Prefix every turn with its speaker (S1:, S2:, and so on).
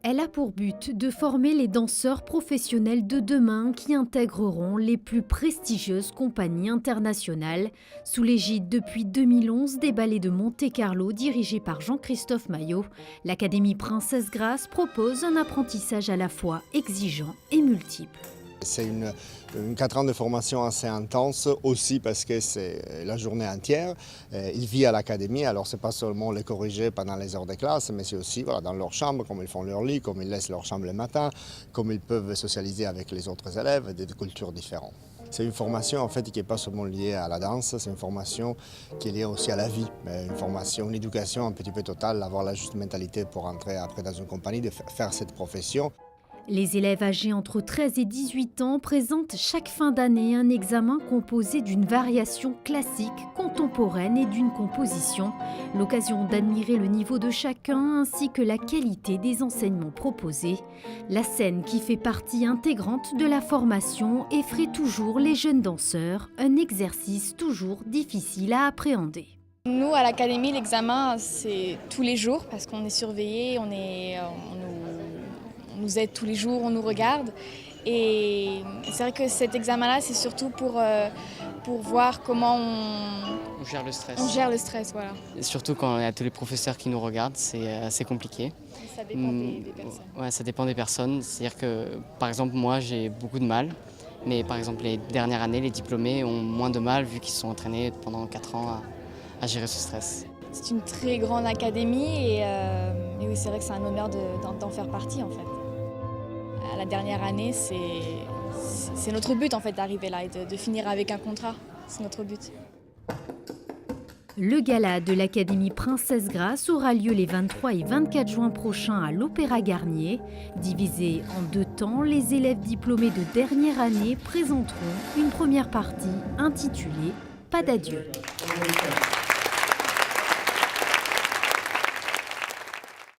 S1: Elle a pour but de former les danseurs professionnels de demain qui intégreront les plus prestigieuses compagnies internationales, sous l'égide depuis 2011 des ballets de Monte-Carlo dirigés par Jean-Christophe Maillot. L'Académie Princesse Grace propose un apprentissage à la fois exigeant et multiple.
S2: C'est une 4 ans de formation assez intense aussi parce que c'est la journée entière. Ils vivent à l'académie, alors ce n'est pas seulement les corriger pendant les heures de classe, mais c'est aussi dans leur chambre, comme ils font leur lit, comme ils laissent leur chambre le matin, comme ils peuvent socialiser avec les autres élèves de cultures différentes. C'est une formation en fait qui n'est pas seulement liée à la danse, c'est une formation qui est liée aussi à la vie, une éducation un petit peu totale, avoir la juste mentalité pour entrer après dans une compagnie, de faire cette profession.
S1: Les élèves âgés entre 13 et 18 ans présentent chaque fin d'année un examen composé d'une variation classique, contemporaine et d'une composition. L'occasion d'admirer le niveau de chacun ainsi que la qualité des enseignements proposés. La scène qui fait partie intégrante de la formation effraie toujours les jeunes danseurs, un exercice toujours difficile à appréhender.
S3: Nous, à l'académie, l'examen, c'est tous les jours parce qu'on est surveillés, on nous aide tous les jours, on nous regarde. Et c'est vrai que cet examen-là, c'est surtout pour voir comment
S4: on gère le stress.
S3: On gère le stress, voilà.
S4: Et surtout quand il y a tous les professeurs qui nous regardent, c'est assez compliqué.
S3: Ça dépend des personnes.
S4: Ouais, ça dépend des personnes. C'est-à-dire que, par exemple, moi, j'ai beaucoup de mal. Mais par exemple, les dernières années, les diplômés ont moins de mal vu qu'ils se sont entraînés pendant 4 ans à gérer ce stress.
S3: C'est une très grande académie et oui, c'est vrai que c'est un honneur d'en faire partie en fait. La dernière année, c'est notre but en fait d'arriver là et de finir avec un contrat. C'est notre but.
S1: Le gala de l'Académie Princesse Grace aura lieu les 23 et 24 juin prochains à l'Opéra Garnier. Divisés en 2 temps, les élèves diplômés de dernière année présenteront une première partie intitulée « Pas d'adieu ».